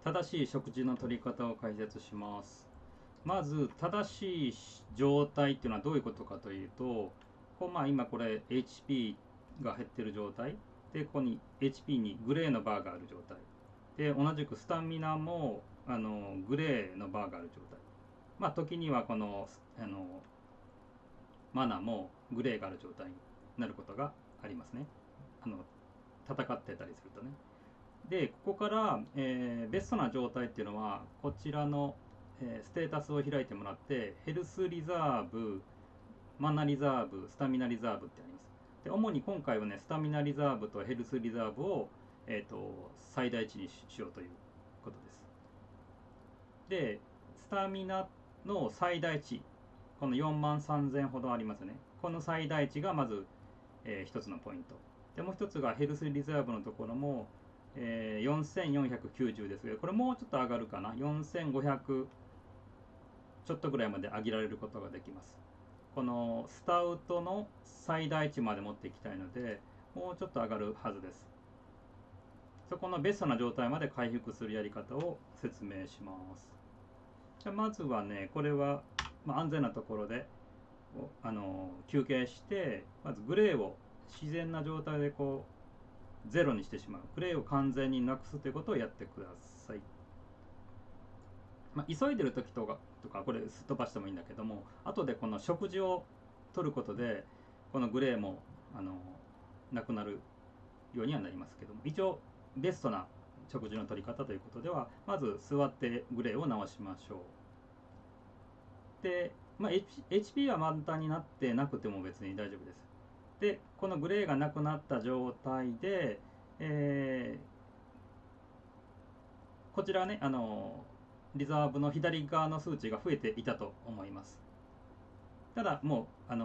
正しい食事の取り方を解説します。まず正しい状態っていうのはどういうことかというと、今これ HP が減ってる状態で、ここに HP にグレーのバーがある状態で、同じくスタミナもグレーのバーがある状態、時にはこのマナもグレーがある状態になることがありますね。戦ってたりするとね。でここから、ベストな状態っていうのはこちらの、ステータスを開いてもらって、ヘルスリザーブ、マナリザーブ、スタミナリザーブってあります。で主に今回はね、スタミナリザーブとヘルスリザーブを、最大値にしようということです。でスタミナの最大値、この4万3000ほどありますね。この最大値がまず、一つのポイントで、もう一つがヘルスリザーブのところも、4490ですが、これもうちょっと上がるかな、4500ちょっとぐらいまで上げられることができます。このスタウトの最大値まで持っていきたいので、もうちょっと上がるはずです。そこのベストな状態まで回復するやり方を説明します。じゃあまずはね、これは、安全なところで休憩して、まずグレーを自然な状態でゼロにしてしまう、グレーを完全になくすということをやってください。急いでる時とかこれすっ飛ばしてもいいんだけども、後でこの食事を取ることでこのグレーもなくなるようにはなりますけども、一応ベストな食事の取り方ということでは、まず座ってグレーを直しましょう。で、HP は満タンになってなくても別に大丈夫です。でこのグレーがなくなった状態で、こちらね、リザーブの左側の数値が増えていたと思います。ただもう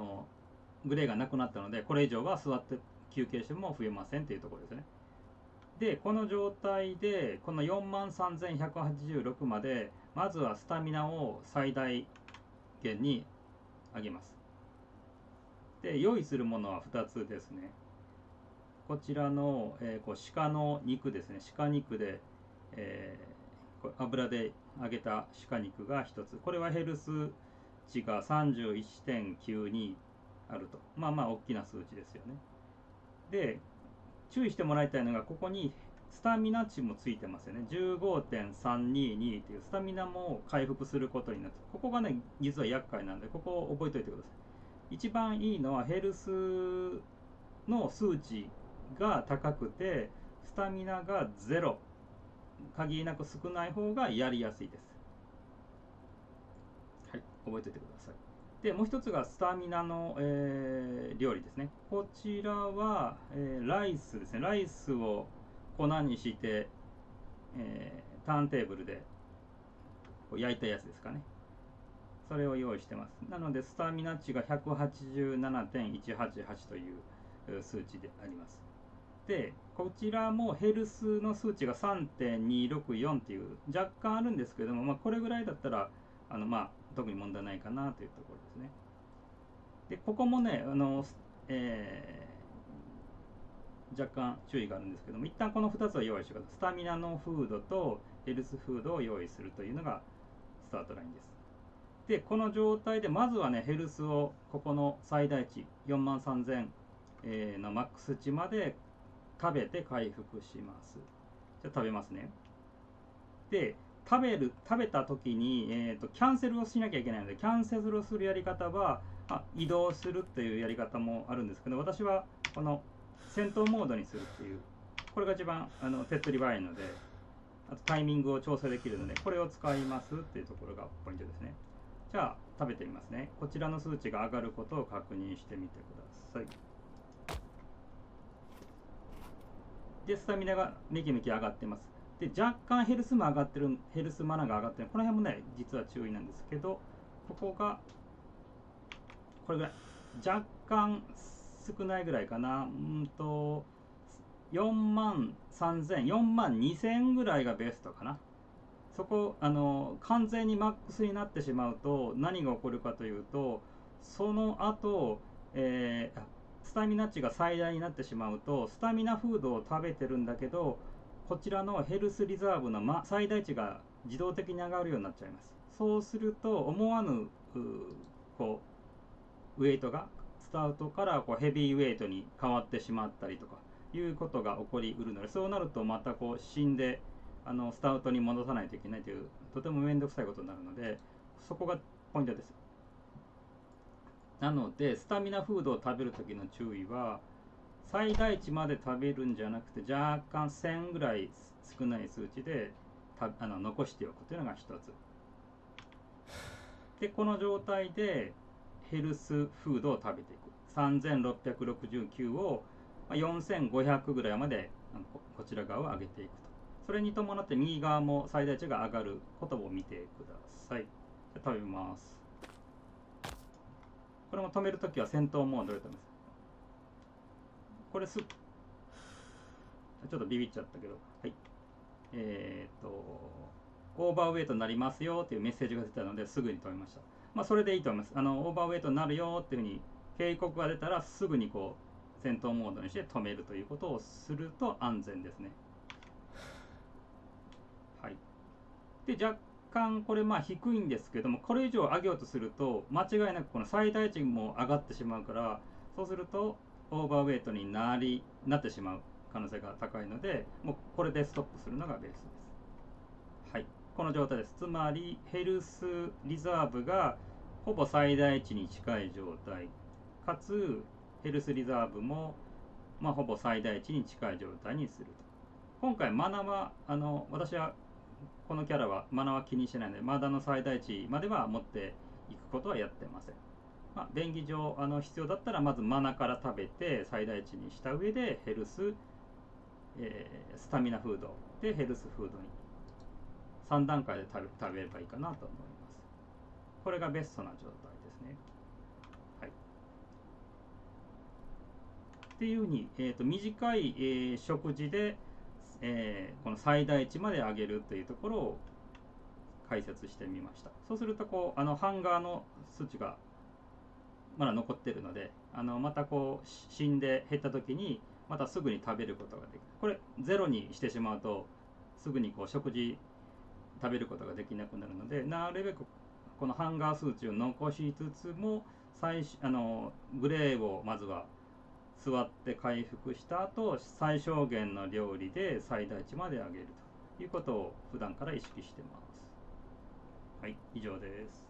グレーがなくなったので、これ以上は座って休憩しても増えませんというところですね。でこの状態でこの4万3186まで、まずはスタミナを最大限に上げます。で用意するものは2つですね。こちらの、鹿の肉ですね。鹿肉で、油で揚げた鹿肉が1つ。これはヘルス値が31.92あると。大きな数値ですよね。で注意してもらいたいのが、ここにスタミナ値もついてますよね。15.322 というスタミナも回復することになって、ここがね実は厄介なんで、ここを覚えておいてください。一番いいのはヘルスの数値が高くてスタミナがゼロ、限りなく少ない方がやりやすいです。はい、覚えておいてください。でもう一つがスタミナの、料理ですね。こちらは、ライスですね。ライスを粉にして、ターンテーブルで焼いたやつですかね。それを用意してます。なのでスタミナ値が 187.188 という数値であります。でこちらもヘルスの数値が 3.264 っていう若干あるんですけども、これぐらいだったら特に問題ないかなというところですね。でここもね若干注意があるんですけども、一旦この2つを用意してください。スタミナのフードとヘルスフードを用意するというのがスタートラインです。でこの状態でまずはね、ヘルスをここの最大値4万3000のマックス値まで食べて回復します。じゃあ食べますね。で食べた時に、キャンセルをしなきゃいけないので、キャンセルをするやり方は、移動するというやり方もあるんですけど、私はこの戦闘モードにするっていう、これが一番手っ取り早いので、あとタイミングを調整できるので、これを使いますっていうところがポイントですね。じゃあ食べてみますね。こちらの数値が上がることを確認してみてください。でスタミナがめきめき上がってます。で若干ヘルスも上がってる、ヘルスマナが上がってる、この辺もね実は注意なんですけど、ここがこれぐらい、若干少ないぐらいかな。4万3000、4万2000ぐらいがベストかな。そこ完全にマックスになってしまうと何が起こるかというと、その後、スタミナ値が最大になってしまうと、スタミナフードを食べてるんだけどこちらのヘルスリザーブの、最大値が自動的に上がるようになっちゃいます。そうすると思わぬこうウェイトがスタートからこうヘビーウェイトに変わってしまったりとかいうことが起こりうるので、そうなるとまたこう死んでスタートに戻さないといけないというとても面倒くさいことになるので、そこがポイントです。なのでスタミナフードを食べる時の注意は、最大値まで食べるんじゃなくて若干1000ぐらい少ない数値で残しておくというのが一つで、この状態でヘルスフードを食べていく。3669を4500ぐらいまでこちら側を上げていくと。それに伴って右側も最大値が上がることを見てください。食べます。これも止めるときは戦闘モードで止めます。これちょっとビビっちゃったけど、はい。オーバーウェイトになりますよっていうメッセージが出たのですぐに止めました。それでいいと思います。オーバーウェイトになるよっていうふうに警告が出たらすぐにこう戦闘モードにして止めるということをすると安全ですね。はい。で、若干これ低いんですけども、これ以上上げようとすると間違いなくこの最大値も上がってしまうから、そうするとオーバーウェイトになってしまう可能性が高いので、もうこれでストップするのがベースです。はい。この状態です。つまりヘルスリザーブがほぼ最大値に近い状態かつヘルスリザーブもほぼ最大値に近い状態にすると。今回マナは私はこのキャラはマナは気にしてないので、マナの最大値までは持っていくことはやってません。便宜上必要だったらまずマナから食べて最大値にした上でヘルス、スタミナフードでヘルスフードに3段階で食べればいいかなと思います。これがベストな状態ですね。はい。っていうふうに、短い、食事で、この最大値まで上げるというところを解説してみました。そうするとこうハンガーの数値がまだ残ってるので、またこう死んで減った時にまたすぐに食べることができる。これゼロにしてしまうとすぐにこう食事食べることができなくなるので、なるべくこのハンガー数値を残しつつもグレーをまずは座って回復した後、最小限の料理で最大値まで上げるということを普段から意識してます。はい、以上です。